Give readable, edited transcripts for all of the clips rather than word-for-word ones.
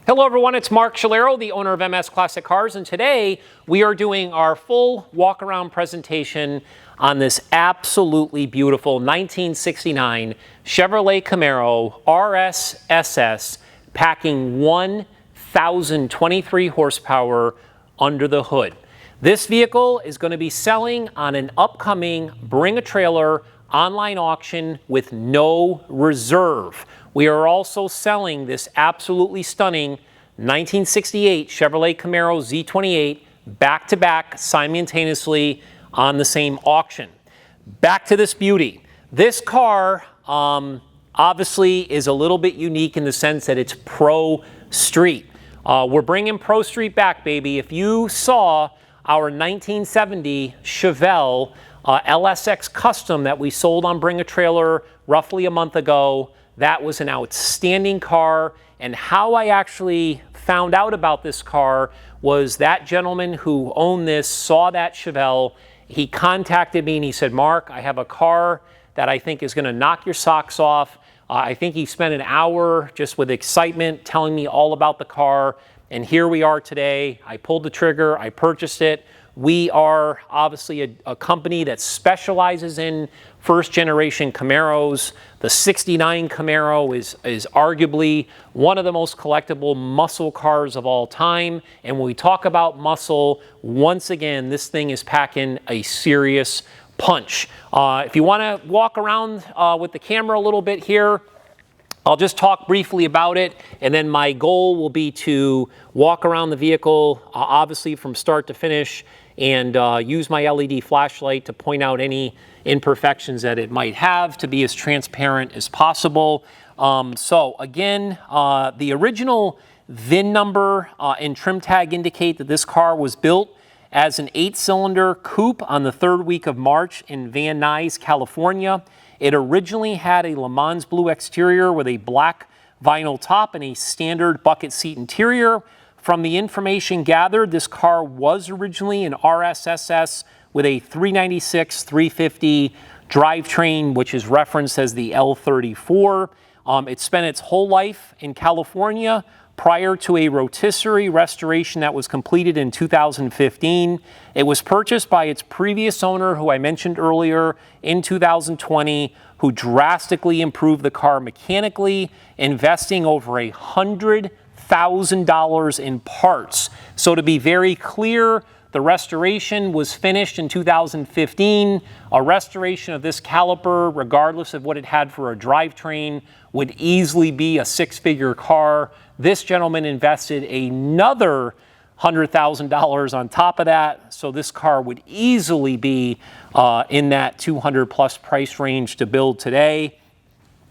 Hello everyone, it's Mark Shalero, the owner of MS Classic Cars, and today we are doing our full walk-around presentation on this absolutely beautiful 1969 Chevrolet Camaro RS SS packing 1,023 horsepower under the hood. This vehicle is going to be selling on an upcoming Bring a Trailer online auction with no reserve. We are also selling this absolutely stunning 1968 Chevrolet Camaro Z28 back-to-back simultaneously on the same auction. Back to this beauty. This car obviously is a little bit unique in the sense that it's Pro Street. We're bringing Pro Street back, baby. If you saw our 1970 Chevelle LSX Custom that we sold on Bring a Trailer roughly a month ago, that was an outstanding car. And how I actually found out about this car was that gentleman who owned this saw that Chevelle. He contacted me and he said, Mark, I have a car that I think is going to knock your socks off. I think he spent an hour just with excitement telling me all about the car. And here we are today. I pulled the trigger. I purchased it. We are obviously a company that specializes in first-generation Camaros. The 69 Camaro is arguably one of the most collectible muscle cars of all time. And when we talk about muscle, once again, this thing is packing a serious punch. If you want to walk around with the camera a little bit here, I'll just talk briefly about it, and then my goal will be to walk around the vehicle, obviously from start to finish, and use my LED flashlight to point out any imperfections that it might have to be as transparent as possible. So again, the original VIN number and trim tag indicate that this car was built as an 8-cylinder coupe on the 3rd week of March in Van Nuys, California. It originally had a Lemans Blue exterior with a black vinyl top and a standard bucket seat interior. From the information gathered, this car was originally an RSSS with a 396 350 drivetrain, which is referenced as the L34. It spent its whole life in California prior to a rotisserie restoration that was completed in 2015. It was purchased by its previous owner, who I mentioned earlier, in 2020, who drastically improved the car mechanically, investing over $100,000 in parts. So to be very clear, the restoration was finished in 2015. A restoration of this caliber, regardless of what it had for a drivetrain, would easily be a 6-figure car. This gentleman invested another $100,000 on top of that, so this car would easily be in that 200+ price range to build today.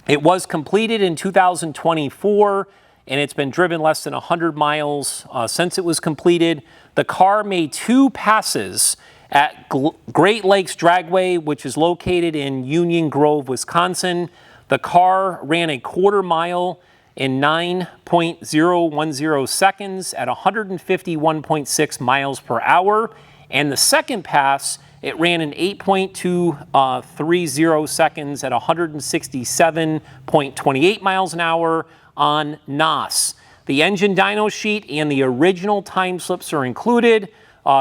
It was completed in 2024, and it's been driven less than 100 miles since it was completed. The car made 2 passes at Great Lakes Dragway, which is located in Union Grove, Wisconsin. The car ran a 1/4 mile in 9.010 seconds at 151.6 miles per hour. And the second pass, it ran in 8.230 seconds at 167.28 miles an hour on NOS. The engine dyno sheet and the original time slips are included.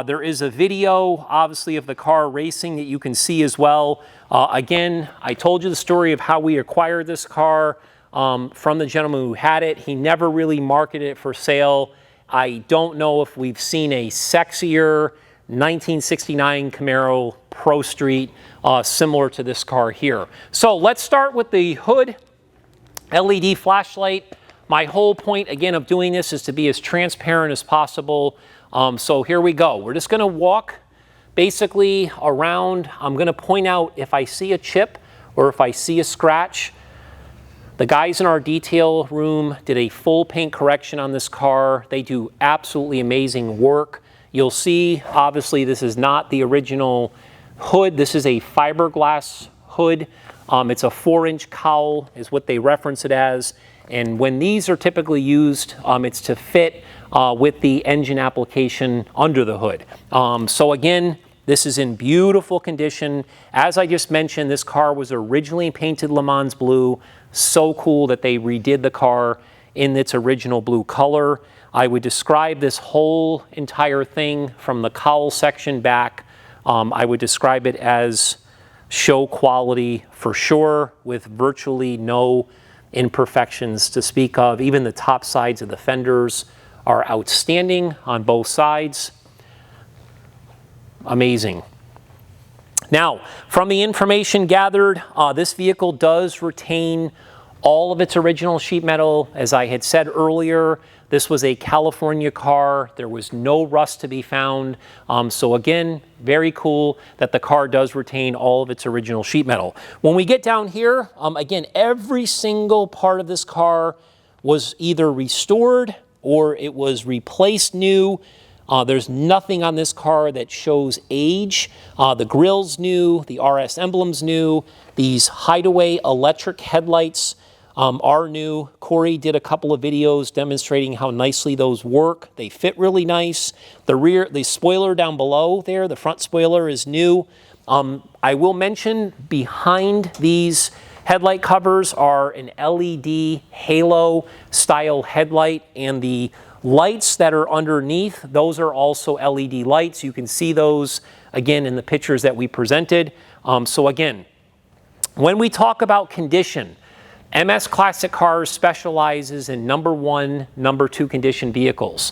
There is a video, obviously, of the car racing that you can see as well. Again, I told you the story of how we acquired this car from the gentleman who had it. He never really marketed it for sale. I don't know if we've seen a sexier 1969 Camaro Pro Street similar to this car here. So let's start with the hood LED flashlight. My whole point, again, of doing this is to be as transparent as possible. So here we go. We're just going to walk basically around. I'm going to point out if I see a chip or if I see a scratch. The guys in our detail room did a full paint correction on this car. They do absolutely amazing work. You'll see, obviously, this is not the original hood. This is a fiberglass hood. It's a 4-inch cowl is what they reference it as. And when these are typically used, it's to fit with the engine application under the hood. So again, this is in beautiful condition. As I just mentioned, this car was originally painted Lemans Blue. So cool that they redid the car in its original blue color. I would describe this whole entire thing from the cowl section back. I would describe it as show quality for sure, with virtually no imperfections to speak of. Even the top sides of the fenders are outstanding on both sides. Amazing. Now, from the information gathered, this vehicle does retain all of its original sheet metal. As I had said earlier, this was a California car. There was no rust to be found. So again, very cool that the car does retain all of its original sheet metal. When we get down here, again, every single part of this car was either restored or it was replaced new. There's nothing on this car that shows age. The grill's new, the RS emblem's new, these hideaway electric headlights are new. Corey did a couple of videos demonstrating how nicely those work. They fit really nice. The spoiler down below there, the front spoiler is new. I will mention behind these headlight covers are an LED halo style headlight, and the lights that are underneath, those are also LED lights. You can see those again in the pictures that we presented. So again, when we talk about condition, MS Classic Cars specializes in number 1, number 2 condition vehicles.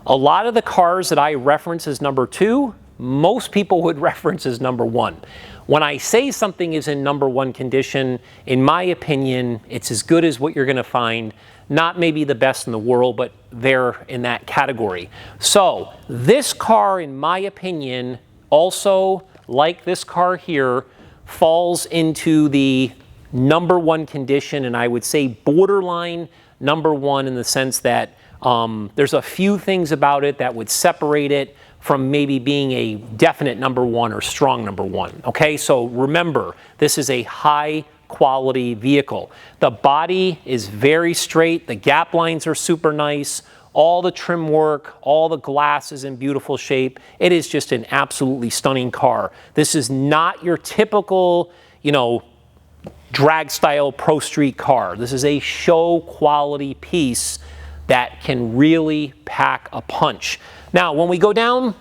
A lot of the cars that I reference as number 2, most people would reference as number 1. When I say something is in number 1 condition, in my opinion, it's as good as what you're going to find. Not maybe the best in the world, but they're in that category. So this car, in my opinion, also, like this car here, falls into the number 1 condition, and I would say borderline number 1 in the sense that there's a few things about it that would separate it from maybe being a definite number 1 or strong number 1. Okay, so remember, this is a high quality vehicle. The body is very straight, the gap lines are super nice, all the trim work, all the glass is in beautiful shape. It is just an absolutely stunning car. This is not your typical, you know, drag style pro street car. This is a show quality piece that can really pack a punch. Now, when we go down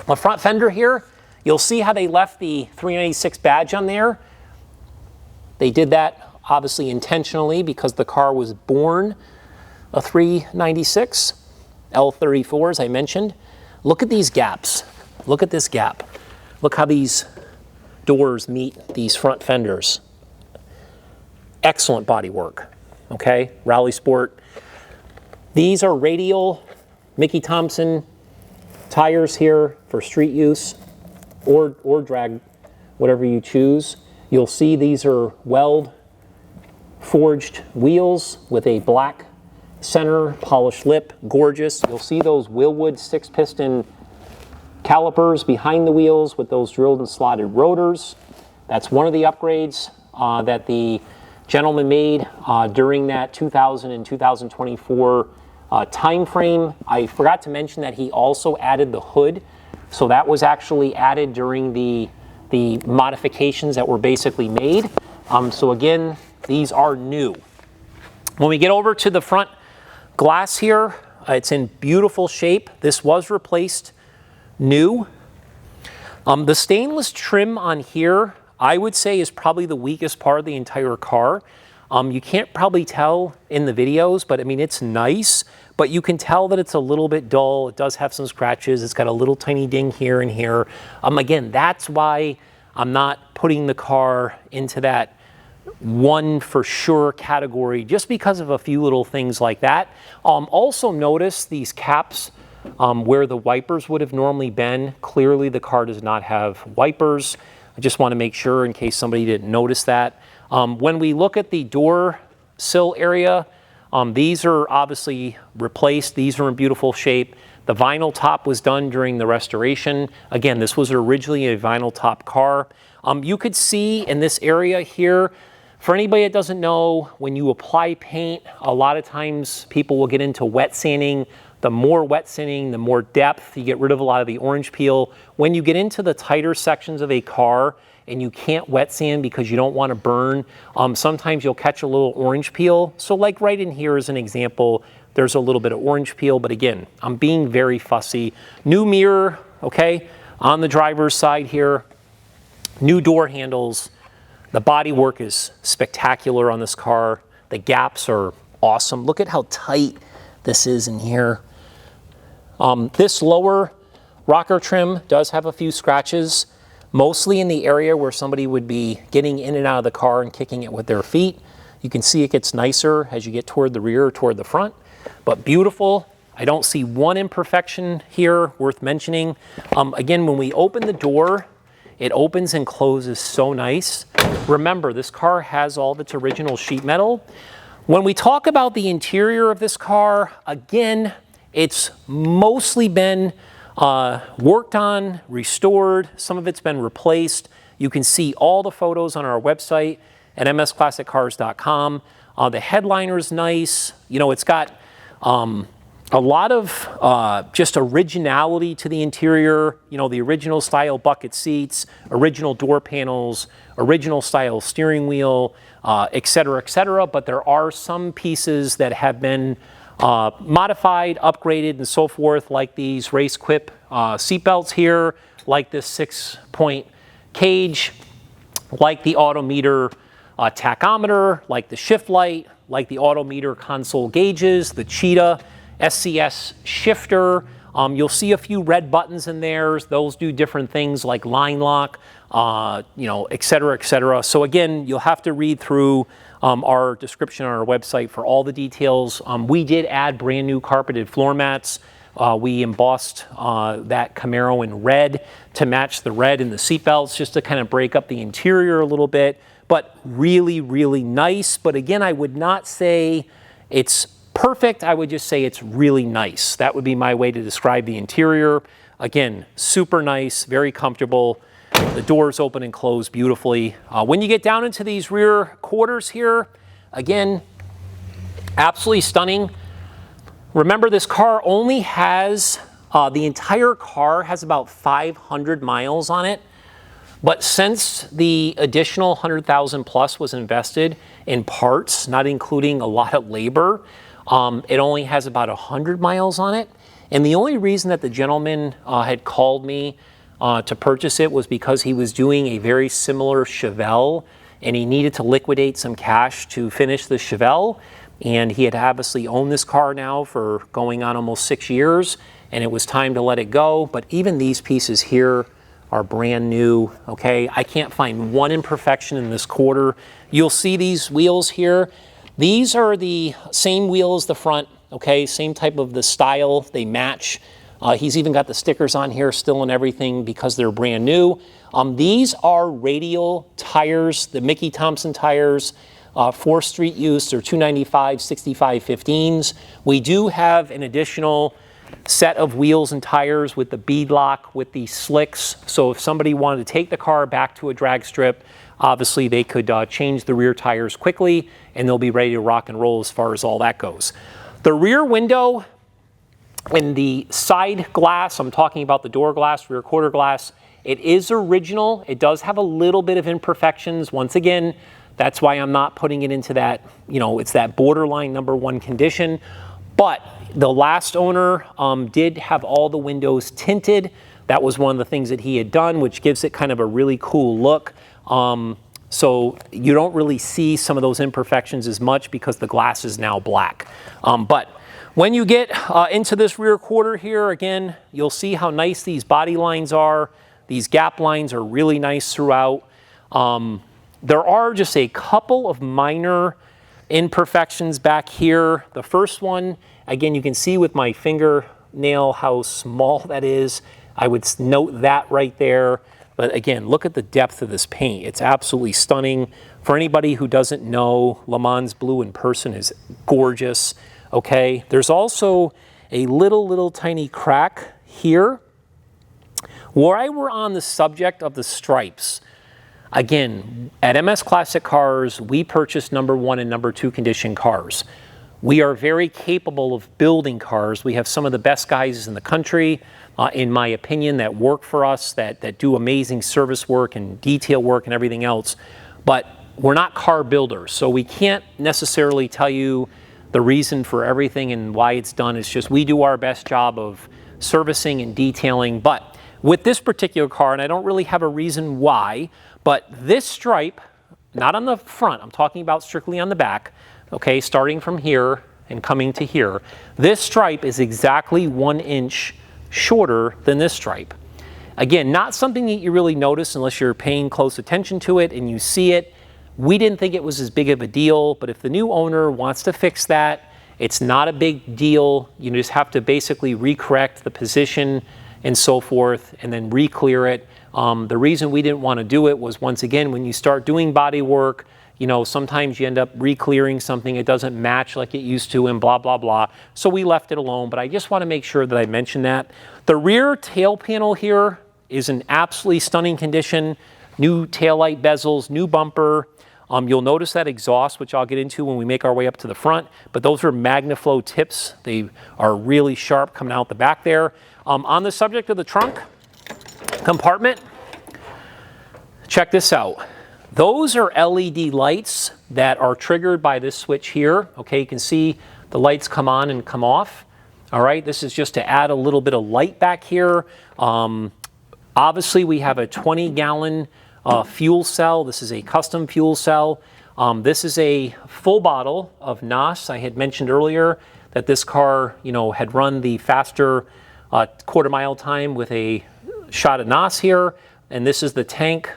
the front fender here, you'll see how they left the 396 badge on there. They did that obviously intentionally because the car was born a 396, L34 as I mentioned. Look at these gaps. Look at this gap. Look how these doors meet these front fenders. Excellent body work, okay? Rally Sport. These are radial Mickey Thompson tires here for street use or drag, whatever you choose. You'll see these are Weld forged wheels with a black center, polished lip, gorgeous. You'll see those Willwood 6-piston calipers behind the wheels with those drilled and slotted rotors. That's one of the upgrades that the gentleman made during that 2000 and 2024 time frame. I forgot to mention that he also added the hood, so that was actually added during the modifications that were basically made. So again, these are new. When we get over to the front glass here, it's in beautiful shape. This was replaced new. The stainless trim on here, I would say, is probably the weakest part of the entire car. You can't probably tell in the videos, but I mean, it's nice, but you can tell that it's a little bit dull. It does have some scratches. It's got a little tiny ding here and here. Again, that's why I'm not putting the car into that one for sure category, just because of a few little things like that. Also notice these caps where the wipers would have normally been. Clearly the car does not have wipers. I just want to make sure in case somebody didn't notice that. When we look at the door sill area, these are obviously replaced. These are in beautiful shape. The vinyl top was done during the restoration. Again, this was originally a vinyl top car. You could see in this area here, for anybody that doesn't know, when you apply paint, a lot of times people will get into wet sanding. The more wet sanding, the more depth, you get rid of a lot of the orange peel. When you get into the tighter sections of a car, and you can't wet sand because you don't want to burn, sometimes you'll catch a little orange peel. So like right in here as an example, there's a little bit of orange peel, but again, I'm being very fussy. New mirror, okay, on the driver's side here, new door handles. The body work is spectacular on this car. The gaps are awesome. Look at how tight this is in here. This lower rocker trim does have a few scratches, mostly in the area where somebody would be getting in and out of the car and kicking it with their feet. You can see it gets nicer as you get toward the rear or toward the front, but beautiful. I don't see one imperfection here worth mentioning. Again, when we open the door, it opens and closes so nice. Remember, this car has all of its original sheet metal. When we talk about the interior of this car, again, it's mostly been worked on, restored. Some of it's been replaced. You can see all the photos on our website at msclassiccars.com. The headliner is nice. You know, it's got a lot of just originality to the interior. You know, the original style bucket seats, original door panels, original style steering wheel, et cetera, but there are some pieces that have been modified, upgraded, and so forth, like these race quip seatbelts here, like this 6-point cage, like the autometer tachometer, like the shift light, like the autometer console gauges, the Cheetah SCS shifter. You'll see a few red buttons in there. Those do different things like line lock, you know, et cetera. So again, you'll have to read through our description on our website for all the details. We did add brand new carpeted floor mats. We embossed that Camaro in red to match the red in the seatbelts, just to kind of break up the interior a little bit, but really, really nice. But again, I would not say it's perfect. I would just say it's really nice. That would be my way to describe the interior. Again, super nice, very comfortable. The doors open and close beautifully. When you get down into these rear quarters here, again, absolutely stunning. Remember, this car only has, the entire car has about 500 miles on it. But since the additional 100,000 plus was invested in parts, not including a lot of labor, it only has about 100 miles on it. And the only reason that the gentleman had called me to purchase it was because he was doing a very similar Chevelle and he needed to liquidate some cash to finish the Chevelle. And he had obviously owned this car now for going on almost 6 years, and it was time to let it go. But even these pieces here are brand new, okay? I can't find one imperfection in this quarter. You'll see these wheels here. These are the same wheel as the front, okay? Same type of the style, they match. He's even got the stickers on here still and everything because they're brand new. These are radial tires, the Mickey Thompson tires for street use. They're 295 6515s. We do have an additional set of wheels and tires with the beadlock, with the slicks. So if somebody wanted to take the car back to a drag strip, obviously they could change the rear tires quickly and they'll be ready to rock and roll as far as all that goes. The rear window and the side glass, I'm talking about the door glass, rear quarter glass, it is original. It does have a little bit of imperfections. Once again, that's why I'm not putting it into that, you know, it's that borderline #1 condition. But the last owner did have all the windows tinted. That was one of the things that he had done, which gives it kind of a really cool look. So you don't really see some of those imperfections as much because the glass is now black. But when you get into this rear quarter here, again, you'll see how nice these body lines are. These gap lines are really nice throughout. There are just a couple of minor imperfections back here. The first one, again, you can see with my fingernail how small that is. I would note that right there. But again, look at the depth of this paint. It's absolutely stunning. For anybody who doesn't know, Lemans Blue in person is gorgeous. Okay, there's also a little tiny crack here. Where we're on the subject of the stripes, again, at MS Classic Cars, we purchase #1 and #2 condition cars. We are very capable of building cars. We have some of the best guys in the country, in my opinion, that work for us, that do amazing service work and detail work and everything else. But we're not car builders, so we can't necessarily tell you the reason for everything and why it's done. It's just we do our best job of servicing and detailing. But with this particular car, and I don't really have a reason why, but this stripe, not on the front, I'm talking about strictly on the back, okay, starting from here and coming to here, this stripe is exactly 1 inch shorter than this stripe. Again, not something that you really notice unless you're paying close attention to it and you see it. We didn't think it was as big of a deal, but if the new owner wants to fix that, it's not a big deal. You just have to basically recorrect the position and so forth and then re-clear it. The reason we didn't want to do it was, once again, when you start doing body work, you know, sometimes you end up re-clearing something, it doesn't match like it used to and blah, blah, blah. So we left it alone, but I just want to make sure that I mention that. The rear tail panel here is in absolutely stunning condition. New taillight bezels, new bumper. You'll notice that exhaust, which I'll get into when we make our way up to the front, but those are MagnaFlow tips. They are really sharp coming out the back there. On the subject of the trunk compartment, check this out. Those are LED lights that are triggered by this switch here. Okay, you can see the lights come on and come off. All right, this is just to add a little bit of light back here. Obviously, we have a 20-gallon fuel cell. This is a custom fuel cell. This is a full bottle of NOS. I had mentioned earlier that this car, you know, had run the faster quarter-mile time with a shot of NOS here, and this is the tank.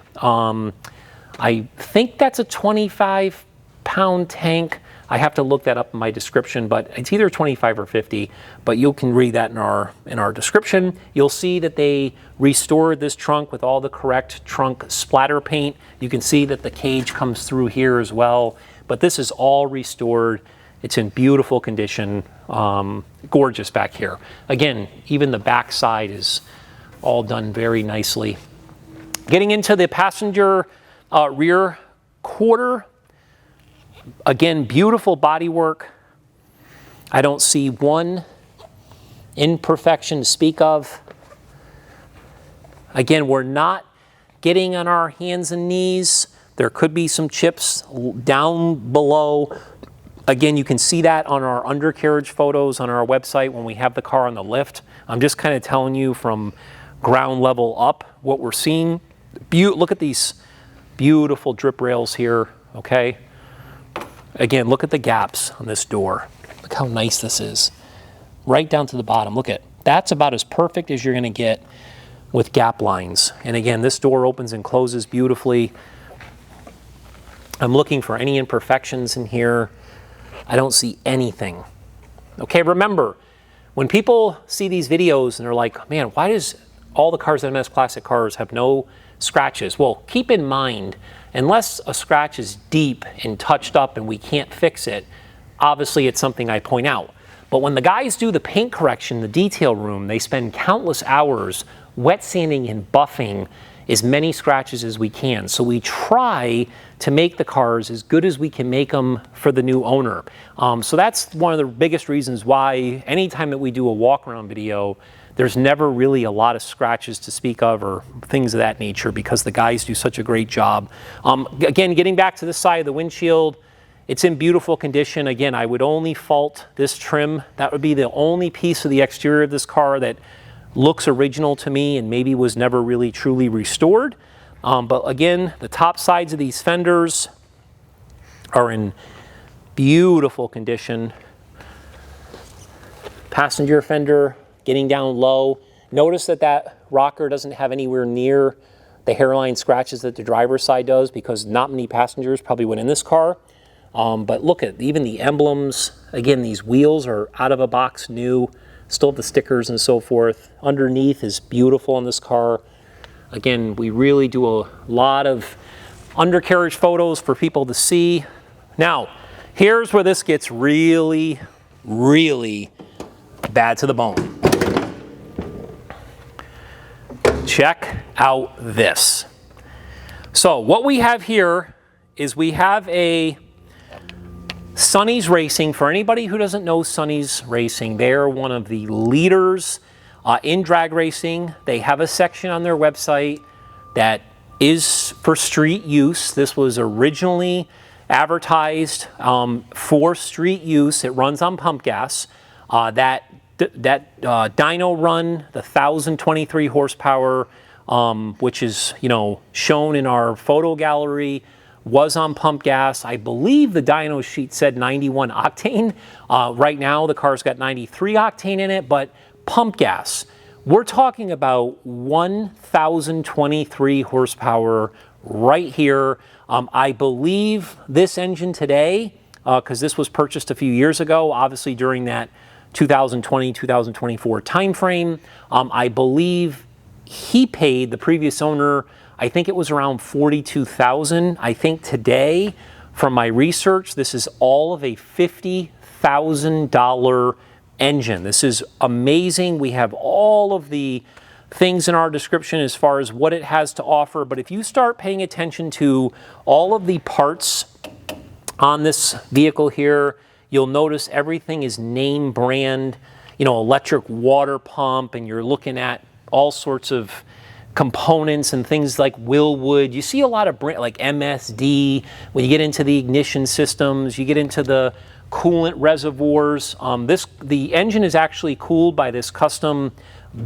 I think that's a 25-pound tank. I have to look that up in my description, but it's either 25 or 50, but you can read that in our description. You'll see that they restored this trunk with all the correct trunk splatter paint. You can see that the cage comes through here as well, but this is all restored. It's in beautiful condition, gorgeous back here. Again, even the back side is all done very nicely. Getting into the passenger rear quarter, again, beautiful bodywork. I don't see one imperfection to speak of. Again, we're not getting on our hands and knees. There could be some chips down below. Again, you can see that on our undercarriage photos on our website when we have the car on the lift. I'm just kind of telling you from ground level up what we're seeing. Look at these beautiful drip rails here, okay? Again, look at the gaps on this door. Look how nice this is. Right down to the bottom. Look at, that's about as perfect as you're gonna get with gap lines. And again, this door opens and closes beautifully. I'm looking for any imperfections in here. I don't see anything. Okay, remember, when people see these videos and they're like, man, why does all the cars in MS Classic Cars have no scratches? Well, keep in mind, unless a scratch is deep and touched up and we can't fix it, obviously it's something I point out. But when the guys do the paint correction, the detail room, they spend countless hours wet sanding and buffing as many scratches as we can. So we try to make the cars as good as we can make them for the new owner. So that's one of the biggest reasons why anytime that we do a walk-around video, there's never really a lot of scratches to speak of or things of that nature because the guys do such a great job. Again, getting back to the side of the windshield, it's in beautiful condition. Again, I would only fault this trim. That would be the only piece of the exterior of this car that looks original to me and maybe was never really truly restored. But again, the top sides of these fenders are in beautiful condition. Passenger fender getting down low. Notice that that rocker doesn't have anywhere near the hairline scratches that the driver's side does because not many passengers probably went in this car. But look at even the emblems. Again, these wheels are out of a box new. Still have the stickers and so forth. Underneath is beautiful on this car. Again, we really do a lot of undercarriage photos for people to see. Now, here's where this gets really, really bad to the bone. Check out this. So what we have here is we have a Sonny's Racing, for anybody who doesn't know Sonny's Racing, they're one of the leaders in drag racing. They have a section on their website that is for street use. This was originally advertised for street use. It runs on pump gas. That dyno run, the 1,023 horsepower, which is, you know, shown in our photo gallery, was on pump gas. I believe the dyno sheet said 91 octane. Right now the car's got 93 octane in it, but pump gas. We're talking about 1,023 horsepower right here. I believe this engine today, because this was purchased a few years ago, obviously during that 2020, 2024 timeframe, I believe he paid the previous owner, I think it was around $42,000. I think today, from my research, this is all of a $50,000 engine. This is amazing. We have all of the things in our description as far as what it has to offer, but if you start paying attention to all of the parts on this vehicle here, you'll notice everything is name brand, you know, electric water pump, and you're looking at all sorts of components and things like Willwood. You see a lot of brand like MSD. When you get into the ignition systems, you get into the coolant reservoirs. The engine is actually cooled by this custom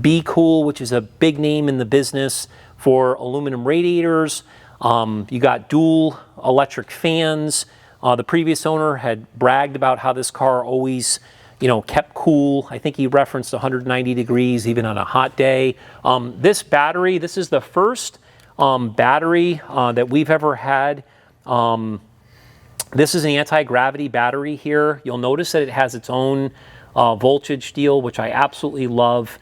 B-Cool, which is a big name in the business for aluminum radiators. You got dual electric fans. The previous owner had bragged about how this car always, you know, kept cool. I think he referenced 190 degrees even on a hot day. This battery, this is the first battery that we've ever had. This is an anti-gravity battery here. You'll notice that it has its own voltage deal, which I absolutely love.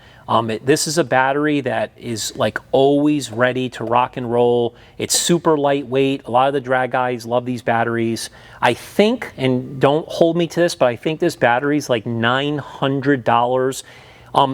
This is a battery that is like always ready to rock and roll. It's super lightweight. A lot of the drag guys love these batteries. I think, and don't hold me to this, but I think this battery is like $900.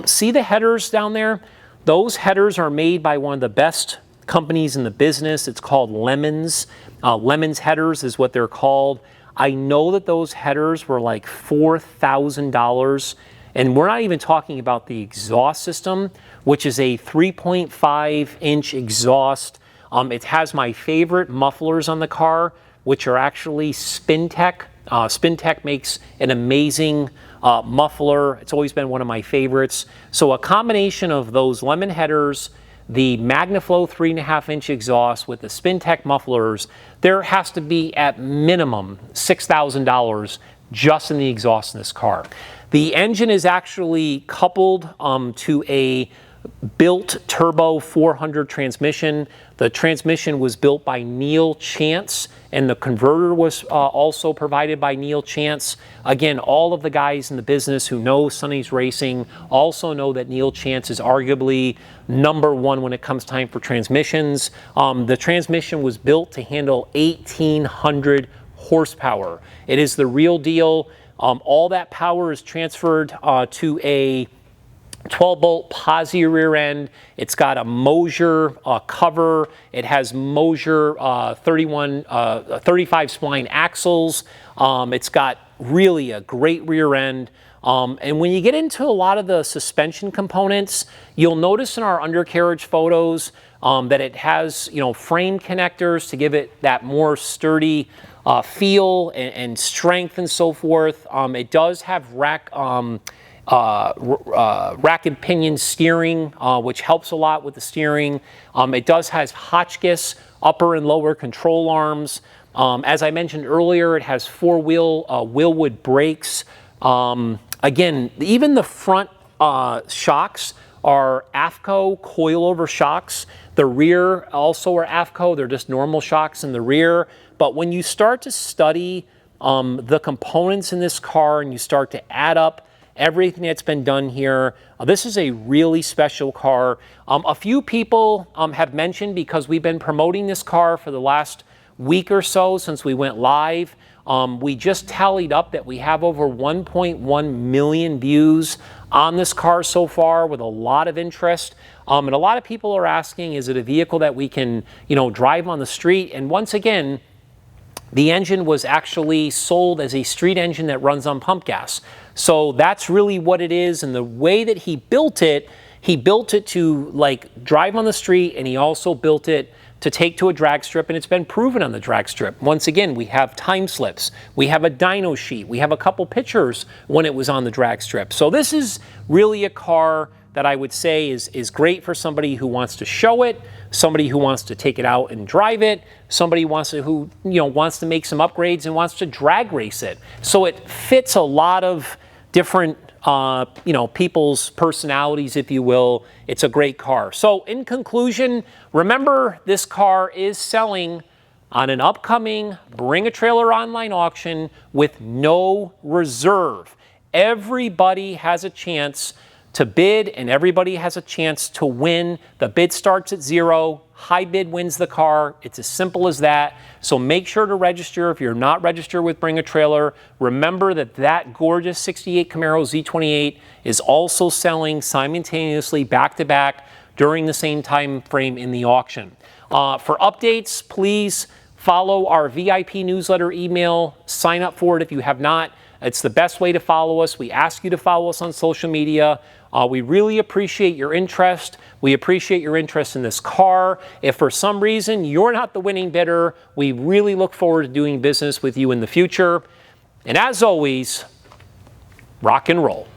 See the headers down there? Those headers are made by one of the best companies in the business. It's called Lemans. Lemans headers is what they're called. I know that those headers were like $4,000. And we're not even talking about the exhaust system, which is a 3.5-inch exhaust. It has my favorite mufflers on the car, which are actually Spintech. Spintech makes an amazing muffler. It's always been one of my favorites. So a combination of those lemon headers, the MagnaFlow 3.5-inch exhaust with the Spintech mufflers, there has to be at minimum $6,000 just in the exhaust in this car. The engine is actually coupled to a built turbo 400 transmission. The transmission was built by Neil Chance, and the converter was also provided by Neil Chance. Again, all of the guys in the business who know Sonny's Racing also know that Neil Chance is arguably #1 when it comes time for transmissions. The transmission was built to handle 1,800 horsepower. It is the real deal. All that power is transferred to a 12-bolt posi rear end. It's got a Mosier cover. It has Mosier 35 spline axles. It's got really a great rear end. And when you get into a lot of the suspension components, you'll notice in our undercarriage photos that it has, you know, frame connectors to give it that more sturdy feel and strength and so forth. It does have rack and pinion steering, which helps a lot with the steering. It does have Hotchkiss upper and lower control arms. As I mentioned earlier, it has four-wheel Willwood brakes. Again, even the front shocks are AFCO coilover shocks. The rear also are AFCO. They're just normal shocks in the rear. But when you start to study the components in this car and you start to add up everything that's been done here, this is a really special car. A few people have mentioned, because we've been promoting this car for the last week or so since we went live, we just tallied up that we have over 1.1 million views on this car so far, with a lot of interest. And a lot of people are asking, is it a vehicle that we can, you know, drive on the street? And once again, the engine was actually sold as a street engine that runs on pump gas. So that's really what it is, and the way that he built it to like drive on the street, and he also built it to take to a drag strip, and it's been proven on the drag strip. Once again, we have time slips, we have a dyno sheet, we have a couple pictures when it was on the drag strip. So this is really a car that I would say is great for somebody who wants to show it, somebody who wants to take it out and drive it, somebody who wants to make some upgrades and wants to drag race it. So it fits a lot of different people's personalities, if you will. It's a great car. So in conclusion, remember, this car is selling on an upcoming Bring a Trailer online auction with no reserve. Everybody has a chance to bid, and everybody has a chance to win. The bid starts at 0. High bid wins the car. It's as simple as that. So make sure to register. If you're not registered with Bring a Trailer, remember that gorgeous 68 Camaro Z28 is also selling simultaneously back to back during the same time frame in the auction. For updates, please follow our VIP newsletter email. Sign up for it if you have not. It's the best way to follow us. We ask you to follow us on social media. We really appreciate your interest. We appreciate your interest in this car. If for some reason you're not the winning bidder, we really look forward to doing business with you in the future. And as always, rock and roll.